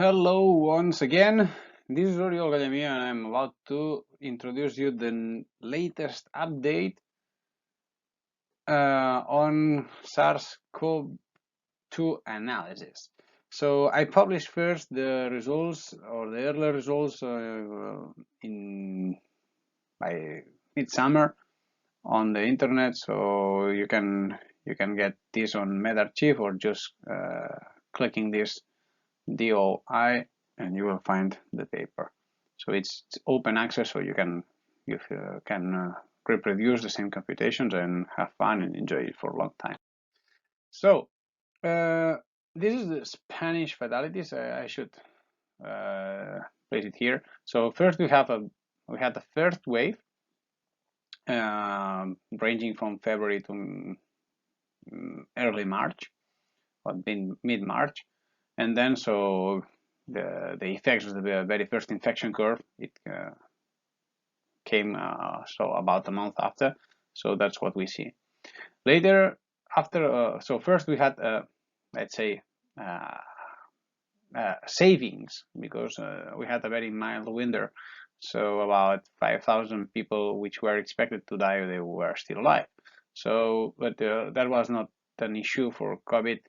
Hello once again. This is Oriol Gallamia and I'm about to introduce you the latest update on SARS-CoV-2 analysis. So I published first the results or the early results in by midsummer on the internet, so you can get this on medRxiv or just clicking this DOI and you will find the paper. So it's open access, so you can reproduce the same computations and have fun and enjoy it for a long time. So this is the Spanish fatalities. I should place it here. So first we had the first wave ranging from February to early March, or mid-March, and then so the effects of the very first infection curve, it came so about a month after. So that's what we see. Later, after so first we had let's say savings, because we had a very mild winter. So about 5,000 people which were expected to die, they were still alive. So, but that was not an issue for COVID,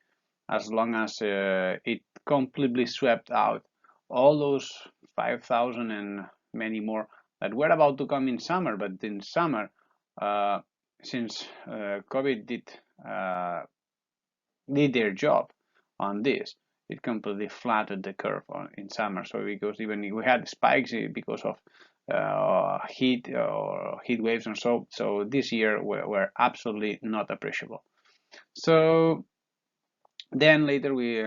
as long as it completely swept out all those 5,000 and many more that were about to come in summer. But in summer, since COVID did their job on this, it completely flattened the curve in summer. So because even we had spikes because of heat or heat waves and so this year were absolutely not appreciable. So then later we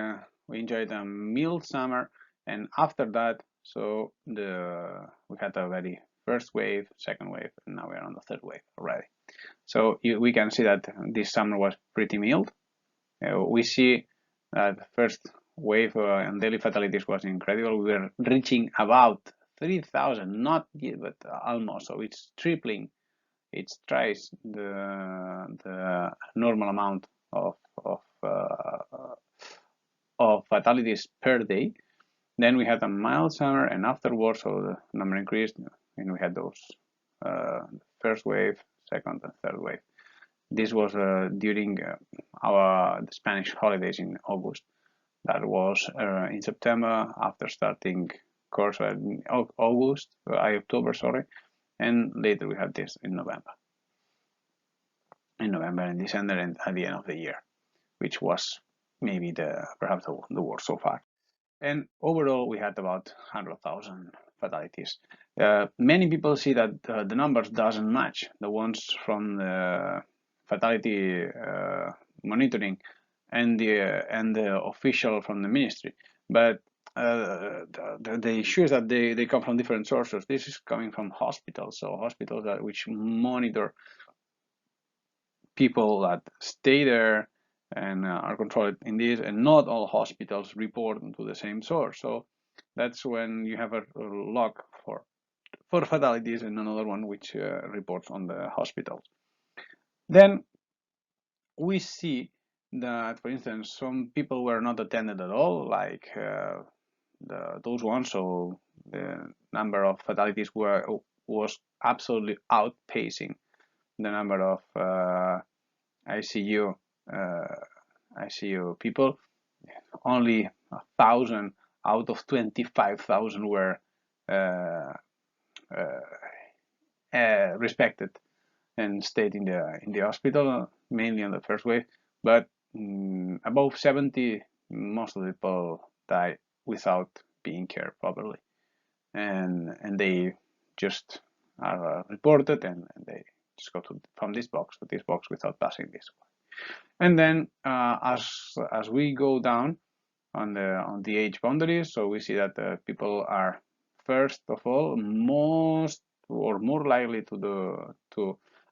enjoyed a mild summer, and after that, so we had a very first wave, second wave, and now we're on the third wave already. So we can see that this summer was pretty mild. We see that the first wave and daily fatalities was incredible. We were reaching about 3,000, not yet, but almost. So it's tripling. It's twice the normal amount of fatalities per day. Then we had a mild summer, and afterwards, so the number increased, and we had those first wave, second, and third wave. This was during the Spanish holidays in August. That was in September, after starting course in October, sorry, and later we had this in November. And December, and at the end of the year, which was maybe perhaps the worst so far. And overall, we had about 100,000 fatalities. Many people see that the numbers doesn't match the ones from the fatality monitoring and the official from the ministry, but the issue is that they come from different sources. This is coming from hospitals, so hospitals which monitor people that stay there and are controlled in this, and not all hospitals report to the same source. So that's when you have a log for fatalities and another one which reports on the hospitals. Then we see that, for instance, some people were not attended at all, like those ones. So the number of fatalities was absolutely outpacing the number of ICU people. Only 1,000 out of 25,000 were respected and stayed in the hospital, mainly on the first wave. But above 70, most of the people die without being cared properly, and they just are reported, and they just go from this box to this box without passing this one. And then as we go down on the age boundaries, so we see that people are first of all more likely to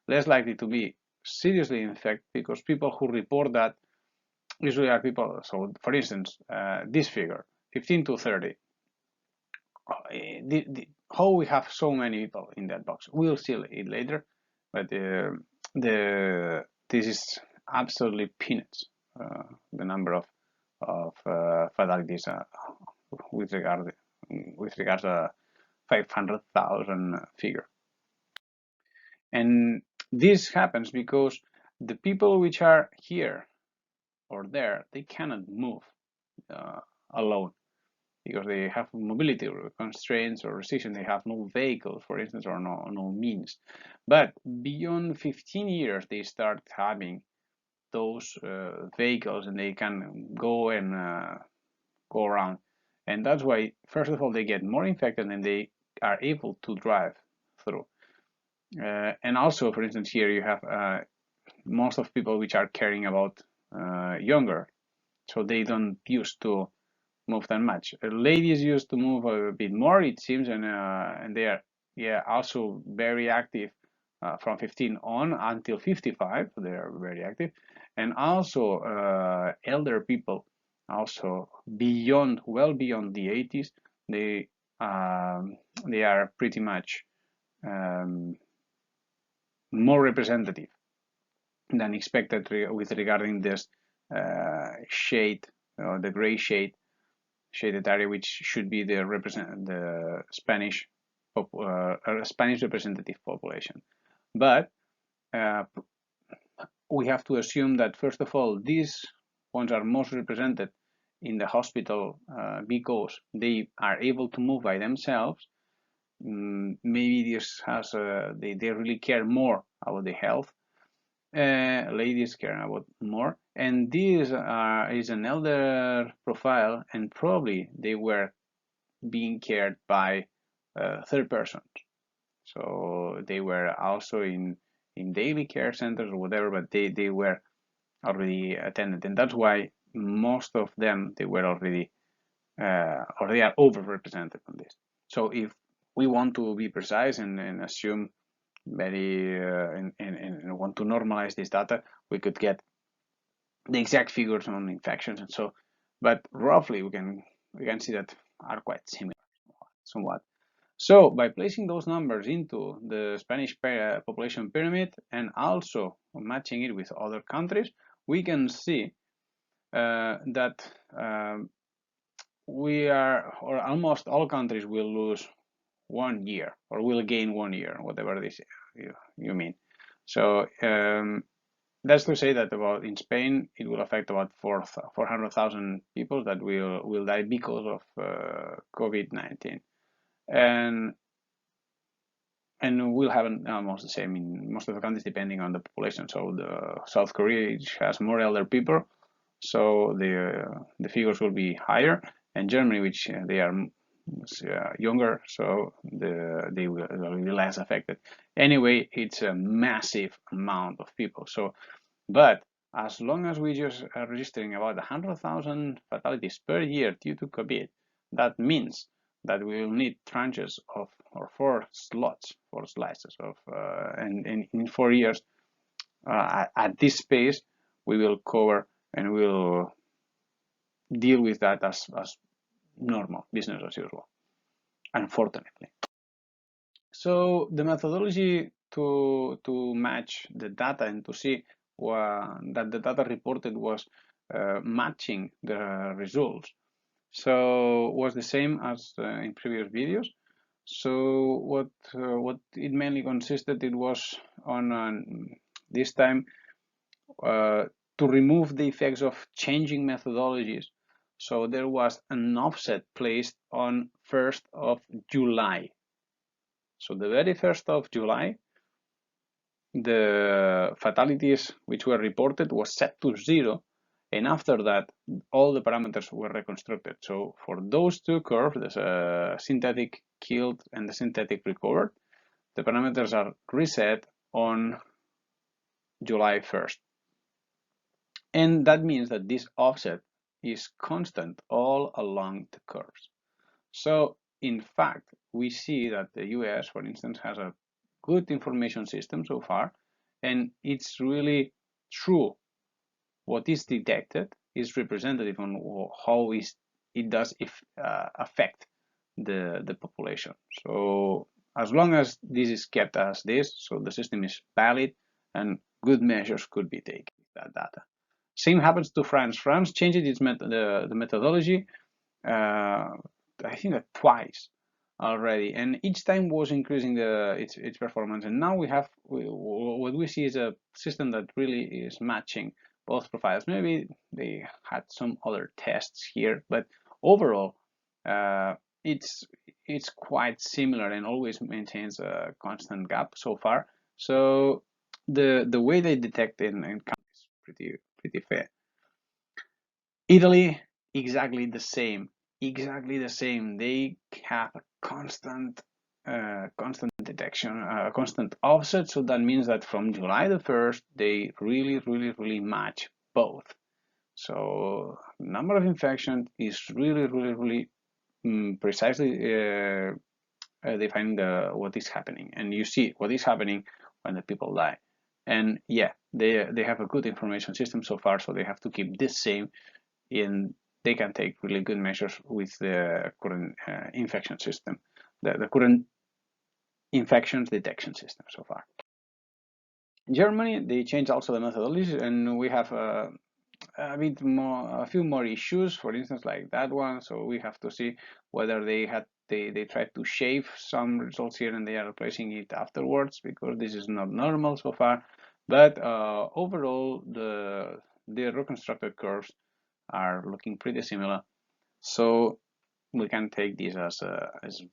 less likely to be seriously infected, because people who report that usually are people. So for instance, this figure 15 to 30, how we have so many people in that box, we'll see it later, but this is absolutely peanuts, the number of fatalities with regards to 500,000 figure. And this happens because the people which are here or there, they cannot move alone because they have mobility constraints or restrictions. They have no vehicles, for instance, or no means. But beyond 15 years, they start having those vehicles, and they can go and go around. And that's why, first of all, they get more infected and they are able to drive through. And also, for instance, here you have most of people which are caring about younger, so they don't used to move that much. Ladies used to move a bit more, it seems, and they are also very active from 15 on until 55. They are very active, and also elder people, also well beyond the 80s, they are pretty much more representative than expected with regarding this shade, the gray shaded area, which should be the Spanish representative population. But we have to assume that, first of all, these ones are most represented in the hospital because they are able to move by themselves. Maybe this has they really care more about the health. Ladies care about more, and this is an elder profile, and probably they were being cared by third persons. So they were also in daily care centers or whatever, but they were already attended, and that's why most of them, they were already or they are overrepresented on this. So if we want to be precise and assume very and want to normalize this data, we could get the exact figures on infections and so, but roughly we can see that are quite similar somewhat. So by placing those numbers into the Spanish population pyramid and also matching it with other countries, we can see that we are, or almost all countries will lose 1 year or will gain 1 year, whatever this you mean. So that's to say that about in Spain it will affect about 400,000 people that will die because of COVID-19, and we'll have almost the same in most of the countries depending on the population. So the South Korea, which has more elder people, so the figures will be higher, and Germany, which they are younger, so they will be less affected. Anyway, it's a massive amount of people. So, but as long as we just are registering about 100,000 fatalities per year due to COVID, that means that we will need tranches of, or 4 slices of, and in 4 years, at this pace, we will cover and we'll deal with that as normal, business as usual, unfortunately. So the methodology to match the data and to see that the data reported was matching the results, so was the same as in previous videos. So what it mainly consisted, it was on this time to remove the effects of changing methodologies. So there was an offset placed on 1st of July. So the very 1st of July, the fatalities which were reported was set to 0, and after that all the parameters were reconstructed. So for those two curves, the synthetic killed and the synthetic recovered, the parameters are reset on July 1st. And that means that this offset is constant all along the curves. So in fact, we see that the US, for instance, has a good information system so far, and it's really true. What is detected is representative on how it does affect the population. So as long as this is kept as this, so the system is valid and good measures could be taken with that data. Same happens to France. France changed its the methodology think that twice already, and each time was increasing its performance. And now what we see is a system that really is matching both profiles. Maybe they had some other tests here, but overall, it's quite similar and always maintains a constant gap so far. So the way they detect in count is pretty fair. Italy, exactly the same. Exactly the same. They have a constant detection, constant offset. So that means that from July the 1st, they really match both. So number of infections is really precisely defining what is happening, and you see what is happening when the people die. And yeah, they have a good information system so far, so they have to keep this same, and they can take really good measures with the current infection system, the current infections detection system so far. In Germany, they changed also the methodology, and we have a few more issues, for instance, like that one. So we have to see whether they tried to shave some results here and they are replacing it afterwards, because this is not normal so far. But overall, the reconstructed curves are looking pretty similar, so we can take this as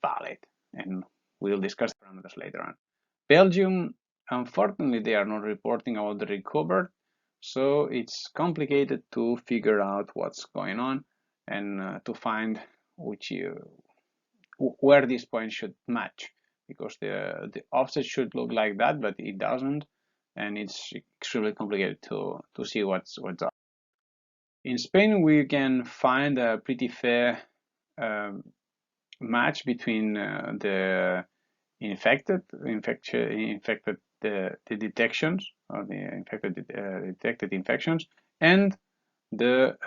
valid, and we'll discuss parameters later on. Belgium, unfortunately, they are not reporting about the recovered, so it's complicated to figure out what's going on and to find where this point should match, because the offset should look like that, but it doesn't, and it's extremely complicated to see what's up. In Spain, we can find a pretty fair match between the the detections, or the detected infections, and the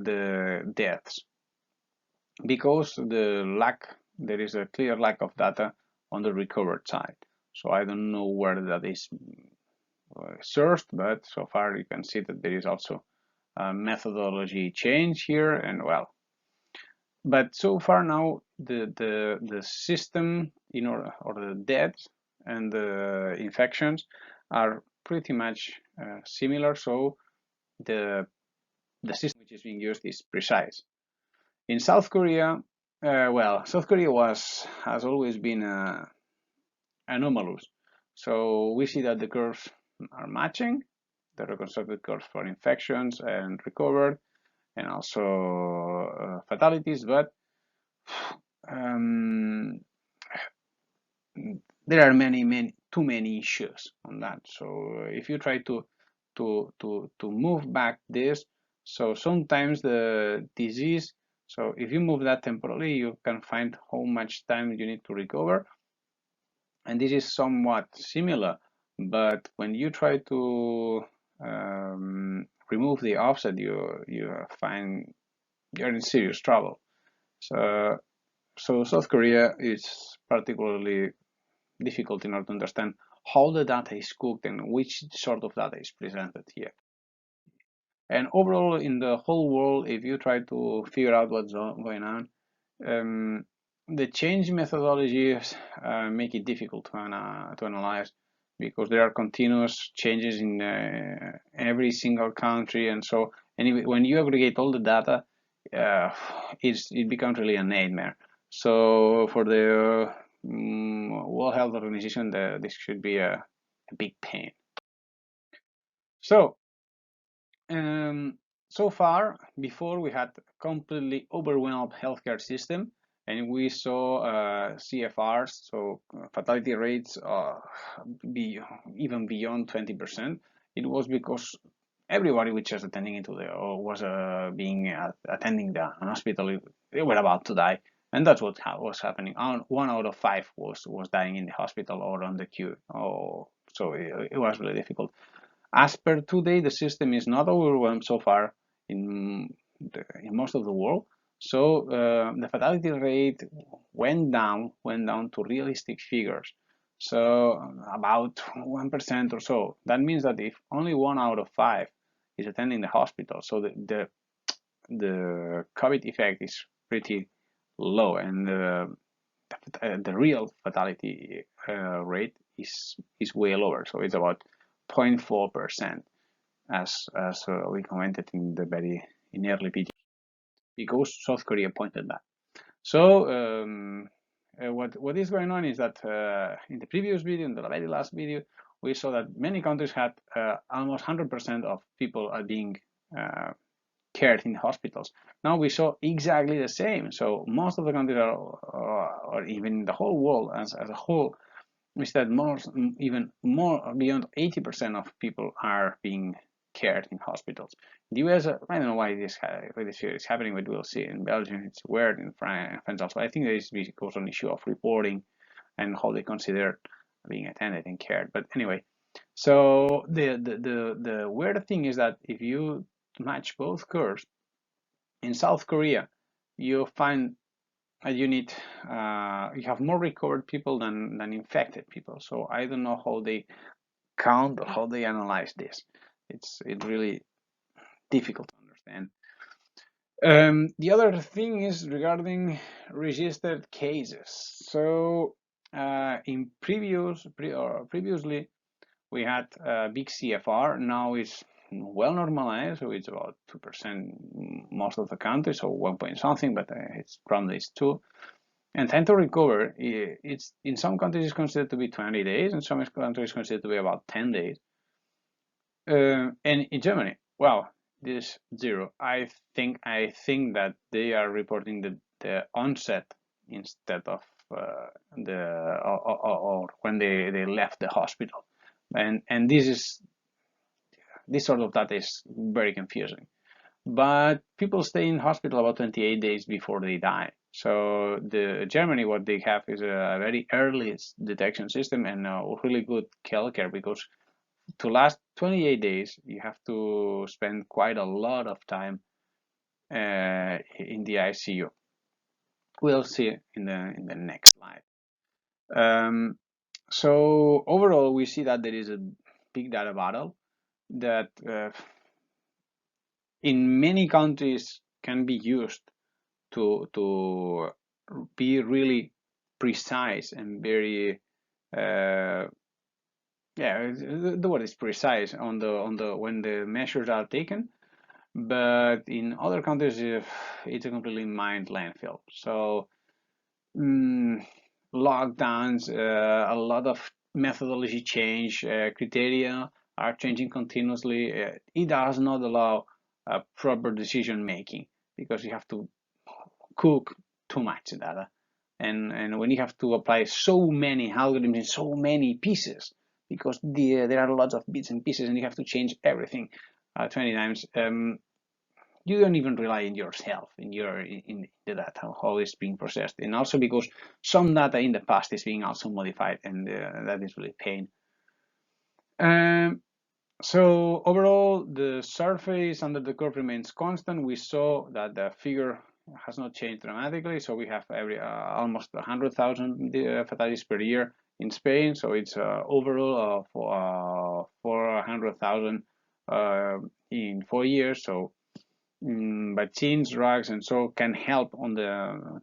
the deaths, because there is a clear lack of data on the recovered side. So I don't know where that is sourced, but so far you can see that there is also a methodology change here, and well, but so far now the system or the deaths and the infections are pretty much similar, so the system which is being used is precise. In South Korea, well, South Korea has always been anomalous, so we see that the curves are matching, the reconstructed curves for infections and recovered, and also fatalities, but there are too many issues on that. So if you try to move back this, so sometimes the disease, so if you move that temporarily, you can find how much time you need to recover, and this is somewhat similar. But when you try to remove the offset, you find you're in serious trouble. So South Korea is particularly difficult in order to understand how the data is cooked and which sort of data is presented here. And overall, in the whole world, if you try to figure out what's going on, the change methodologies make it difficult to analyze, because there are continuous changes in every single country, and so anyway, when you aggregate all the data, it becomes really a nightmare. So for the World Health Organization, this should be a big pain. So so far, before we had a completely overwhelmed healthcare system, and we saw CFRs, so fatality rates be even beyond 20%. It was because everybody which was attending into the or was attending the hospital, they were about to die, and that's what was happening. 1 out of 5 was dying in the hospital or on the queue. Oh, so it was really difficult. As per today, the system is not overwhelmed so far in most of the world. So the fatality rate went down to realistic figures. So about 1% or so. That means that if only 1 out of 5 is attending the hospital, so the COVID effect is pretty low, and the real fatality rate is way lower. So it's about 0.4%, as we commented in early videos, because South Korea pointed that. So what is going on is that in the previous video, in the very last video, we saw that many countries had almost 100% of people are being cared in hospitals. Now we saw exactly the same. So most of the countries are, or even the whole world as a whole, is that even more beyond 80% of people are being cared in hospitals. In the US, I don't know why this is happening, but we'll see. In Belgium, it's weird. In France also. I think this is because of an issue of reporting and how they consider being attended and cared. But anyway, so the weird thing is that if you match both curves, in South Korea, you find you have more recovered people than infected people. So I don't know how they count or how they analyze this. It's really difficult to understand. The other thing is regarding registered cases. So in previously we had big CFR. Now it's well normalized, so it's about 2% most of the countries, so 1 point something, but it's probably 2. And time to recover, it's in some countries it's considered to be 20 days, and some countries considered to be about 10 days. And in Germany, well, this 0. I think that they are reporting the onset instead of or when they left the hospital, and this sort of data is very confusing. But people stay in hospital about 28 days before they die. So Germany, what they have is a very early detection system and a really good healthcare, because to last 28 days, you have to spend quite a lot of time in the ICU. We'll see in the next slide. So overall, we see that there is a big data battle that in many countries can be used to be really precise and very the word is precise on the when the measures are taken, but in other countries it's a completely mined landfill. So lockdowns, a lot of methodology change, criteria are changing continuously. It does not allow proper decision making, because you have to cook too much data, and when you have to apply so many algorithms in so many pieces, because there are lots of bits and pieces, and you have to change everything 20 times. You don't even rely on yourself in the data, how it's being processed, and also because some data in the past is being also modified, and that is really pain. So overall, the surface under the curve remains constant. We saw that the figure has not changed dramatically, so we have almost 100,000 fatalities per year in Spain. So it's overall of 400,000 in 4 years. So vaccines, drugs, and so can help on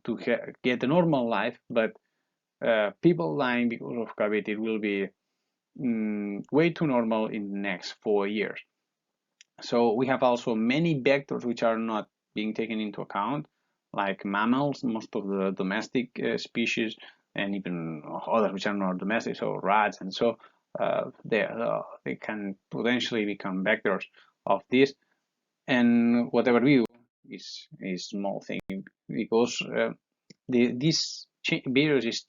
to get a normal life, but people dying because of COVID, it will be way too normal in the next 4 years. So we have also many vectors which are not being taken into account, like mammals, most of the domestic species, and even others which are not domestic, so rats, and so they can potentially become vectors of this. And whatever view is small thing, because this virus is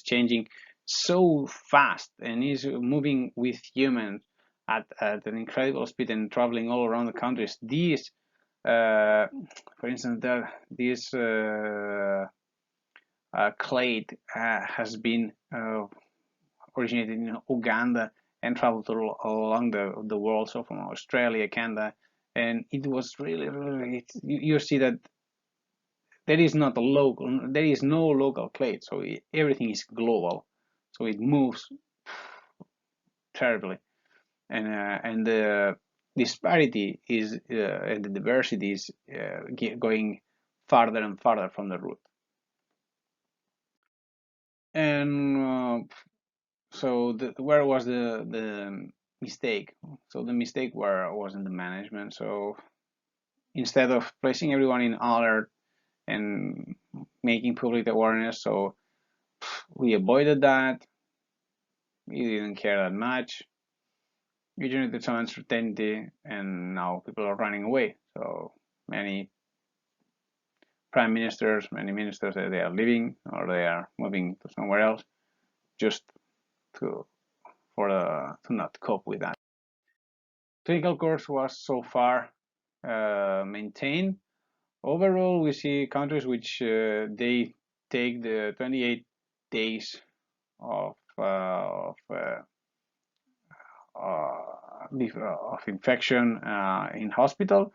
changing so fast and is moving with humans at an incredible speed and traveling all around the countries. These, for instance, this clade has been originated in Uganda and traveled along the world, so from Australia, Canada, and it was really you see that there is no local clade, so everything is global, so it moves terribly, and the disparity is and the diversity is going farther and farther from the root. And so where was the mistake? So the mistake was in the management. So instead of placing everyone in alert and making public awareness, so we avoided that. We didn't care that much. We generated some uncertainty, and now people are running away. So many prime ministers, many ministers, they are leaving or they are moving to somewhere else just to not cope with that. Clinical course was so far maintained. Overall, we see countries which they take the 28 days of infection in hospital,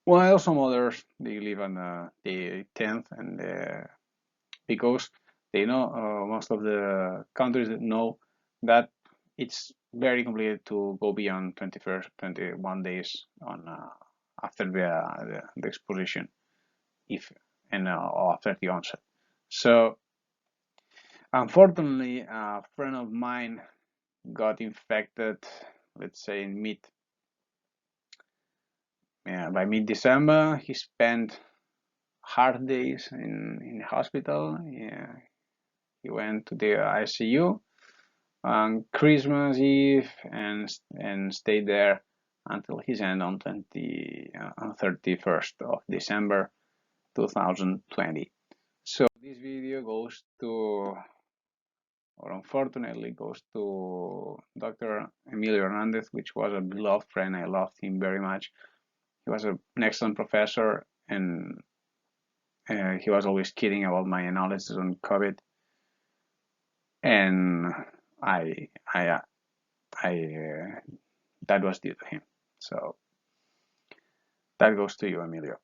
while some others they live on the 10th, and because they know most of the countries that know that it's very complicated to go beyond 21 days on after the exposition, if and after the onset. So unfortunately, a friend of mine got infected, let's say in by mid-December. He spent hard days in hospital. Yeah, he went to the ICU on Christmas Eve and stayed there until his end on 31st of December 2020. So this video goes to, or unfortunately goes to, Dr. Emilio Hernandez, which was a beloved friend. I loved him very much. He was an excellent professor, and he was always kidding about my analysis on COVID, and I that was due to him. So that goes to you, Emilio.